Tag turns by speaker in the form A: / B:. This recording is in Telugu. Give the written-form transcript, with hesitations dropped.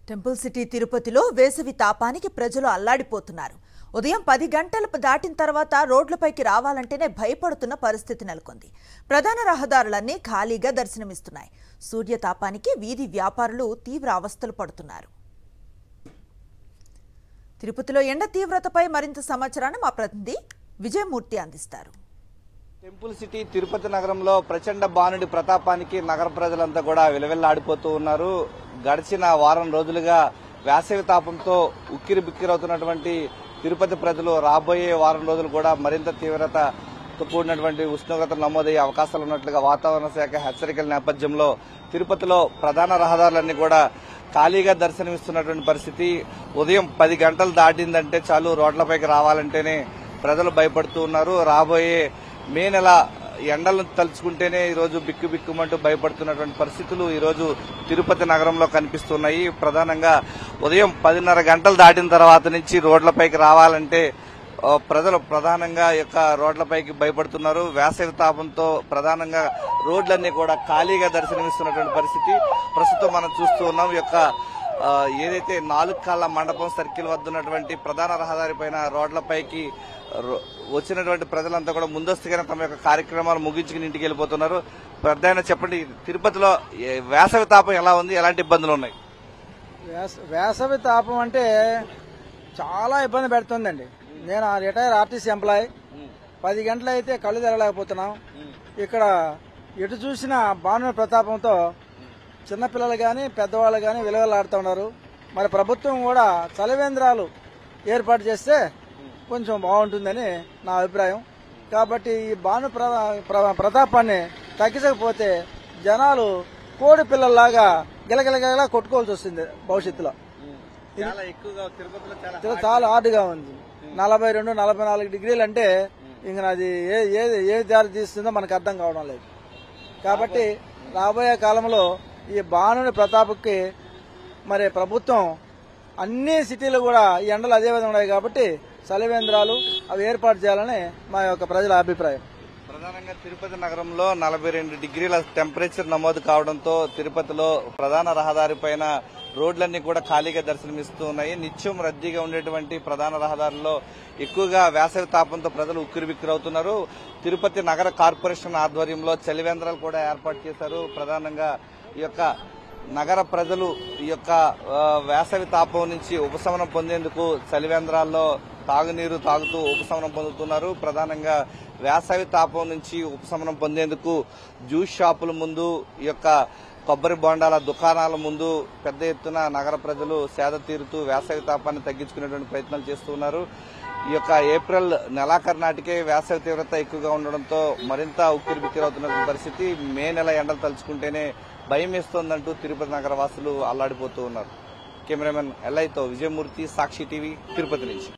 A: టెంపుల్ సిటీ తిరుపతిలో వేసవి తాపానికి ప్రజలు అల్లాడిపోతున్నారు. ఉదయం 10 గంటలు దాటిన తర్వాత రోడ్లపైకి రావాలంటేనే భయపడుతున్న పరిస్థితి నెలకొంది. ప్రధాన రహదారులన్నీ ఖాళీగా దర్శనమిస్తున్నాయి. సూర్య తాపానికి వీధి వ్యాపారులు తీవ్ర అవస్థలు పడుతున్నారు. తిరుపతిలో ఎండ తీవ్రతపై మరింత సమాచారాన్ని మా ప్రతినిధి విజయమూర్తి అందిస్తారు.
B: టెంపుల్ సిటీ తిరుపతి నగరంలో ప్రచండ బాణుడి ప్రతాపానికి నగర ప్రజలంతా కూడా విలవిల్లాడిపోతూ ఉన్నారు. గడిచిన వారం రోజులుగా వేసవి తాపంతో ఉక్కిరి బిక్కిరవుతున్నటువంటి తిరుపతి ప్రజలు రాబోయే వారం రోజులు కూడా మరింత తీవ్రతతో కూడినటువంటి ఉష్ణోగ్రతలు నమోదయ్యే అవకాశాలు ఉన్నట్లుగా వాతావరణ శాఖ హెచ్చరికల నేపథ్యంలో తిరుపతిలో ప్రధాన రహదారులన్నీ కూడా ఖాళీగా దర్శనమిస్తున్నటువంటి పరిస్థితి. ఉదయం 10 గంటలు దాటిందంటే చాలు రోడ్లపైకి రావాలంటేనే ప్రజలు భయపడుతూ ఉన్నారు. రాబోయే మే నెల ఎండలను తలుచుకుంటేనే ఈరోజు బిక్కుబిక్కుమంటూ భయపడుతున్నటువంటి పరిస్థితులు ఈరోజు తిరుపతి నగరంలో కనిపిస్తున్నాయి. ప్రధానంగా ఉదయం 10:30 గంటలు దాటిన తర్వాత నుంచి రోడ్లపైకి రావాలంటే ప్రజలు ప్రధానంగా రోడ్లపైకి భయపడుతున్నారు. వేసవి తాపంతో ప్రధానంగా రోడ్లన్నీ కూడా ఖాళీగా దర్శనమిస్తున్నటువంటి పరిస్థితి ప్రస్తుతం మనం చూస్తూ ఉన్నాం. ఏదైతే 4 కాళ్ల మండపం సర్కిల్ వద్ద ఉన్నటువంటి ప్రధాన రహదారి పైన రోడ్లపైకి వచ్చినటువంటి ప్రజలంతా కూడా ముందస్తుగానే తమ యొక్క కార్యక్రమాలు ముగించుకుని ఇంటికి వెళ్ళిపోతున్నారు. పెద్ద చెప్పండి, తిరుపతిలో వేసవి తాపం ఎలా ఉంది, ఎలాంటి ఇబ్బందులు ఉన్నాయి?
C: వేసవి తాపం అంటే చాలా ఇబ్బంది పెడుతుందండి. నేను రిటైర్ ఆర్టీసీ ఎంప్లాయీ. 10 గంటలు అయితే కళ్ళు తెరలేకపోతున్నాం. ఇక్కడ ఎటు చూసినా బాణుడి ప్రతాపంతో చిన్నపిల్లలు కానీ పెద్దవాళ్ళు కానీ విలువలాడుతూ ఉన్నారు. మరి ప్రభుత్వం కూడా చలివేంద్రాలు ఏర్పాటు చేస్తే కొంచెం బాగుంటుందని నా అభిప్రాయం. కాబట్టి ఈ బాణు ప్రతాపాన్ని తగ్గించకపోతే జనాలు కోడి పిల్లల్లాగా గిలగిలగిలా కొట్టుకోవాల్సి వస్తుంది భవిష్యత్తులో. చాలా హార్డ్గా ఉంది. 42-44 డిగ్రీలు అంటే ఇంక అది ఏ దారి తీస్తుందో మనకు అర్థం కావడం లేదు. కాబట్టి రాబోయే కాలంలో ఈ బాణుడి ప్రతాపకి మరి ప్రభుత్వం అన్ని సిటీలు కూడా ఈ ఎండలు అదే విధంగా ఉన్నాయి కాబట్టి చలివేంద్రాలు అవి ఏర్పాటు చేయాలని మా యొక్క ప్రజల అభిప్రాయం.
B: ప్రధానంగా తిరుపతి నగరంలో 42 డిగ్రీల టెంపరేచర్ నమోదు కావడంతో తిరుపతిలో ప్రధాన రహదారి పైన రోడ్లన్నీ కూడా ఖాళీగా దర్శనమిస్తూ ఉన్నాయి. నిత్యం రద్దీగా ఉండేటువంటి ప్రధాన రహదారుల్లో ఎక్కువగా వేసవి తాపంతో ప్రజలు ఉక్కిరిబిక్కిరవుతున్నారు. తిరుపతి నగర కార్పొరేషన్ ఆధ్వర్యంలో చలివేంద్రాలు కూడా ఏర్పాటు చేశారు. ప్రధానంగా నగర ప్రజలు వేసవి తాపం నుంచి ఉపశమనం పొందేందుకు చలివేంద్రాల్లో తాగునీరు తాగుతూ ఉపశమనం పొందుతున్నారు. ప్రధానంగా వేసవి తాపం నుంచి ఉపశమనం పొందేందుకు జ్యూస్ షాపుల ముందు కొబ్బరి బొండాల దుకాణాల ముందు పెద్ద ఎత్తున నగర ప్రజలు సేద తీరుతూ వేసవి తాపాన్ని తగ్గించుకునేటువంటి ప్రయత్నాలు చేస్తున్నారు. ఏప్రిల్ నెలాఖరు నాటికే వేసవి తీవ్రత ఎక్కువగా ఉండడంతో మరింత ఉక్కిరిబిక్కిరవుతున్న పరిస్థితి. మే నెల ఎండలు తలుచుకుంటేనే భయం వేస్తోందంటూ తిరుపతి నగర వాసులు అల్లాడిపోతూ ఉన్నారు. కెమెరామెన్ ఎల్ఐతో విజయమూర్తి, సాక్షి టీవీ, తిరుపతి నుంచి.